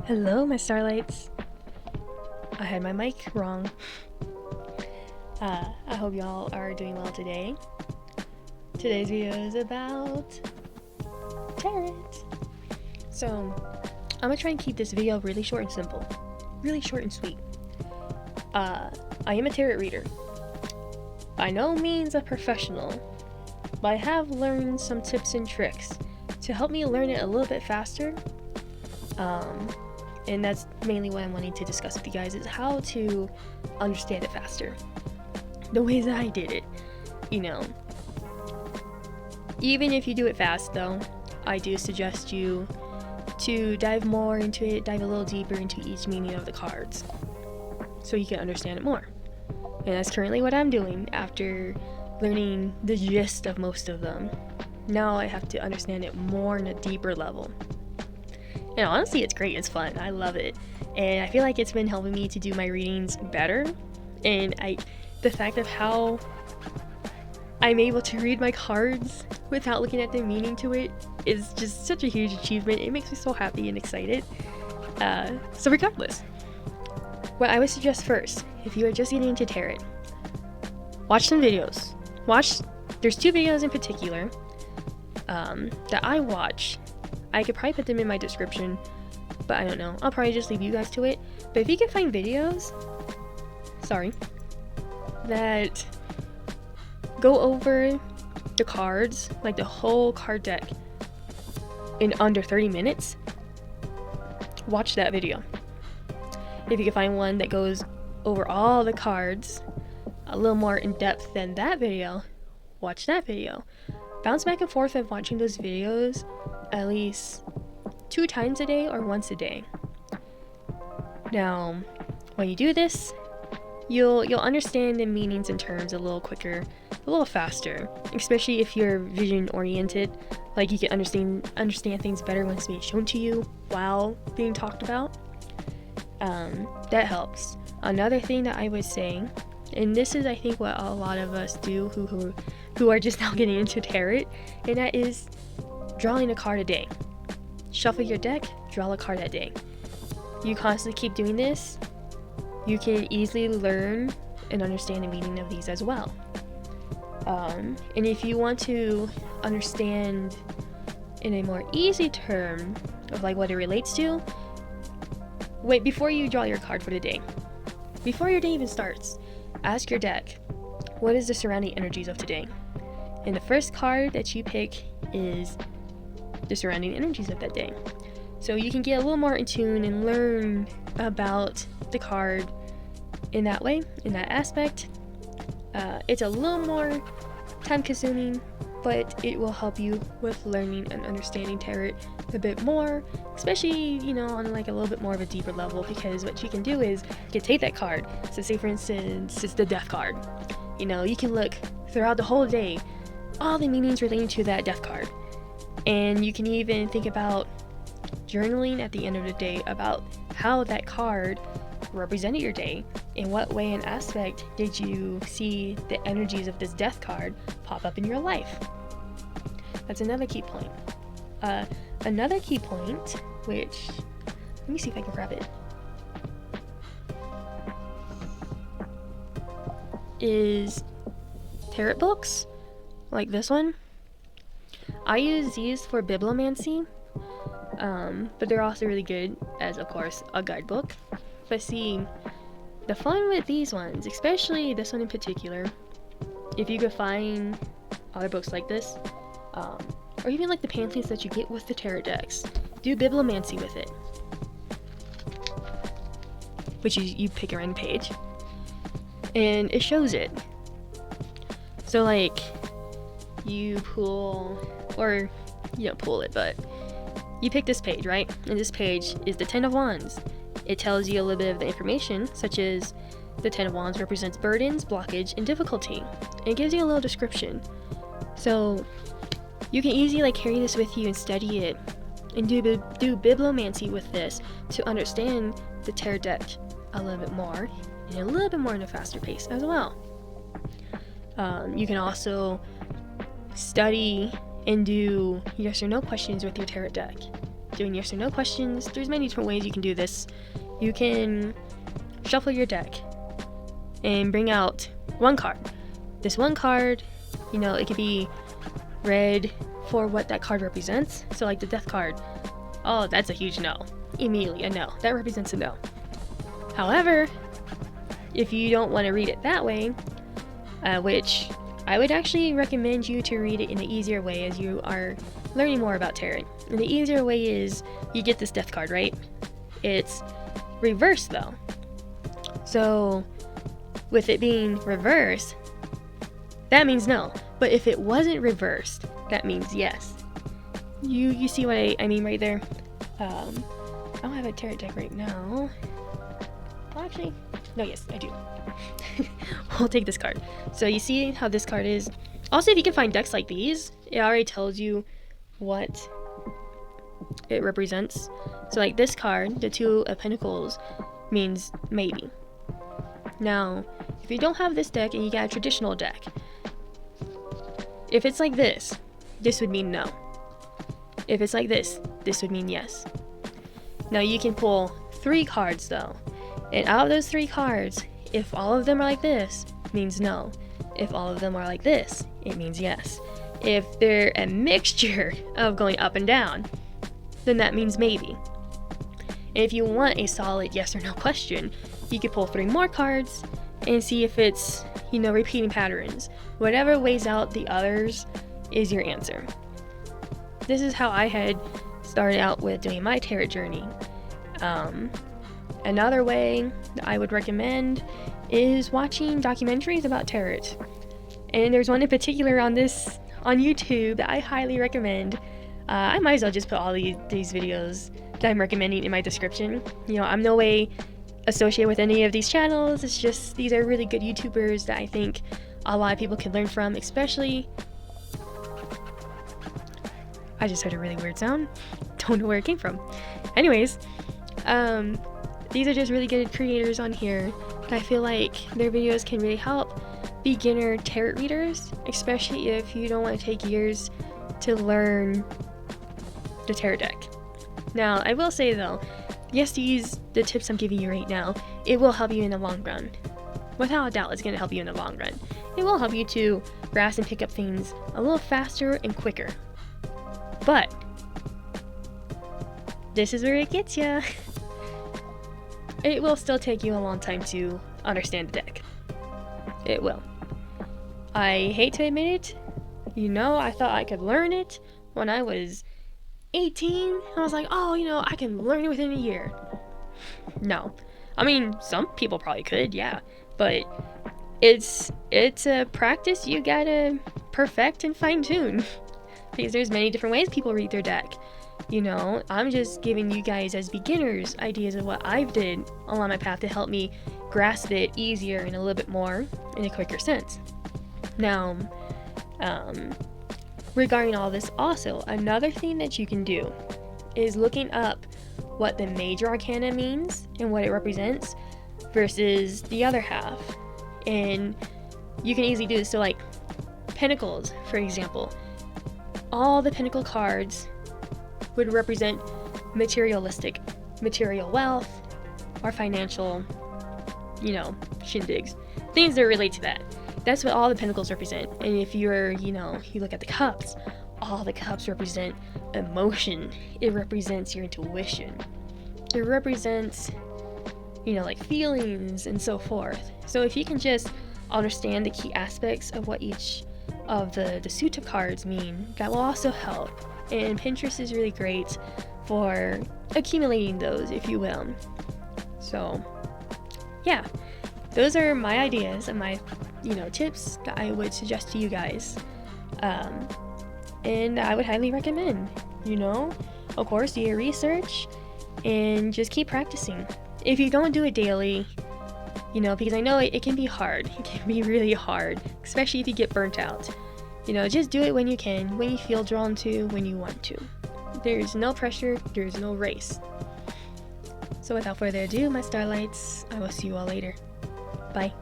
Hello, my starlights. I had my mic wrong. I hope y'all are doing well today. Today's video is about tarot. So, I'm gonna try and keep this video really short and simple. Really short and sweet. I am a tarot reader. By no means a professional, but I have learned some tips and tricks to help me learn it a little bit faster. And that's mainly what I'm wanting to discuss with you guys, is how to understand it faster. The ways that I did it, Even if you do it fast though, I do suggest you to dive more into it, dive a little deeper into each meaning of the cards, so you can understand it more. And that's currently what I'm doing after learning the gist of most of them. Now I have to understand it more on a deeper level. And honestly, it's great, it's fun, I love it. And I feel like it's been helping me to do my readings better. And the fact of how I'm able to read my cards without looking at the meaning to it is just such a huge achievement. It makes me so happy and excited. So regardless, what I would suggest first, if you are just getting into tarot, watch some videos. There's two videos in particular that I watch. I could probably put them in my description, but I don't know. I'll probably just leave you guys to it. But if you can find videos, that go over the cards, like the whole card deck, in under 30 minutes, watch that video. If you can find one that goes over all the cards a little more in depth than that video, watch that video. Bounce back and forth of watching those videos at least 2 times a day or once a day. Now, when you do this, you'll understand the meanings and terms a little quicker, a little faster, especially if you're vision oriented. Like, you can understand things better when it's being shown to you while being talked about. That helps. Another thing that I would say, and this is I think what a lot of us do who are just now getting into tarot, and that is drawing a card a day. Shuffle your deck, draw a card a day. You constantly keep doing this, you can easily learn and understand the meaning of these as well. And if you want to understand in a more easy term of like what it relates to, wait before you draw your card for the day. Before your day even starts, ask your deck, what is the surrounding energies of today? And the first card that you pick is the surrounding energies of that day. So you can get a little more in tune and learn about the card in that way, in that aspect. It's a little more time consuming, but it will help you with learning and understanding tarot a bit more, especially, on like a little bit more of a deeper level, because what you can do is you can take that card. So say for instance, it's the death card. You can look throughout the whole day, all the meanings relating to that death card. And you can even think about journaling at the end of the day about how that card represented your day. In what way and aspect did you see the energies of this death card pop up in your life? That's another key point. Another key point, which, let me see if I can grab it, is tarot books, like this one. I use these for bibliomancy, but they're also really good as, of course, a guidebook. But see, the fun with these ones, especially this one in particular, if you could find other books like this, or even like the pamphlets that you get with the tarot decks, do bibliomancy with it, which you pick a random page, and it shows it. So like, you pull, or you don't pull it, but you pick this page, right? And this page is the 10 of Wands. It tells you a little bit of the information, such as the 10 of Wands represents burdens, blockage, and difficulty. And it gives you a little description. So you can easily carry this with you and study it, and do bibliomancy with this to understand the tarot deck a little bit more, and a little bit more in a faster pace as well. You can also study and do yes or no questions with your tarot deck. doing yes or no questions. There's many different ways you can do this. You can shuffle your deck and bring out one card. This one card, you know, it could be read for what that card represents. So like the death card, oh, that's a huge no. Immediately a no. That represents a no. However, if you don't want to read it that way, which I would actually recommend you to read it in an easier way as you are learning more about tarot. And the easier way is you get this death card, right? It's reversed though. So with it being reversed, that means no. But if it wasn't reversed, that means yes. You see what I mean right there? I don't have a tarot deck right now. Well, actually, no, yes, I do. We'll take this card. So you see how this card is. Also, if you can find decks like these, it already tells you what it represents. So like this card, the Two of Pentacles, means maybe. Now, if you don't have this deck and you got a traditional deck, if it's like this would mean no. If it's like this would mean yes. Now you can pull 3 cards though. And out of those 3 cards, if all of them are like this, it means no. If all of them are like this, it means yes. If they're a mixture of going up and down, then that means maybe. And if you want a solid yes or no question, you could pull 3 more cards and see if it's, you know, repeating patterns. Whatever weighs out the others is your answer. This is how I had started out with doing my tarot journey. Another way that I would recommend is watching documentaries about tarot. And there's one in particular on YouTube that I highly recommend. I might as well just put all these videos that I'm recommending in my description. You know, I'm no way associated with any of these channels. It's just these are really good YouTubers that I think a lot of people can learn from, especially... I just heard a really weird sound. Don't know where it came from. Anyways, these are just really good creators on here that I feel like their videos can really help beginner tarot readers, especially if you don't want to take years to learn the tarot deck. Now, I will say though, yes, the tips I'm giving you right now, it will help you in the long run. Without a doubt, it's going to help you in the long run. It will help you to grasp and pick up things a little faster and quicker. But this is where it gets ya. It will still take you a long time to understand the deck. It will. I hate to admit it. You know, I thought I could learn it when I was 18. I was like, oh, you know, I can learn it within a year. No. I mean, some people probably could, yeah. But it's a practice you gotta perfect and fine-tune. Because there's many different ways people read their deck. You know, I'm just giving you guys as beginners ideas of what I've did along my path to help me grasp it easier and a little bit more in a quicker sense. Now, regarding all this also, another thing that you can do is looking up what the major arcana means and what it represents versus the other half. And you can easily do this. So like Pentacles, for example. All the Pentacle cards would represent material wealth or financial, you know, shindigs. Things that relate to that. That's what all the Pentacles represent. And if you're, you know, you look at the cups, all the cups represent emotion. It represents your intuition. It represents, you know, like feelings and so forth. So if you can just understand the key aspects of what each of the suit of cards mean, that will also help. And Pinterest is really great for accumulating those, if you will. So yeah, those are my ideas and my, you know, tips that I would suggest to you guys. And I would highly recommend, you know, of course, do your research and just keep practicing. If you don't do it daily, you know, because I know it can be hard. It can be really hard, especially if you get burnt out. You know, just do it when you can, when you feel drawn to, when you want to. There's no pressure, there's no race. So without further ado, my starlights, I will see you all later. Bye.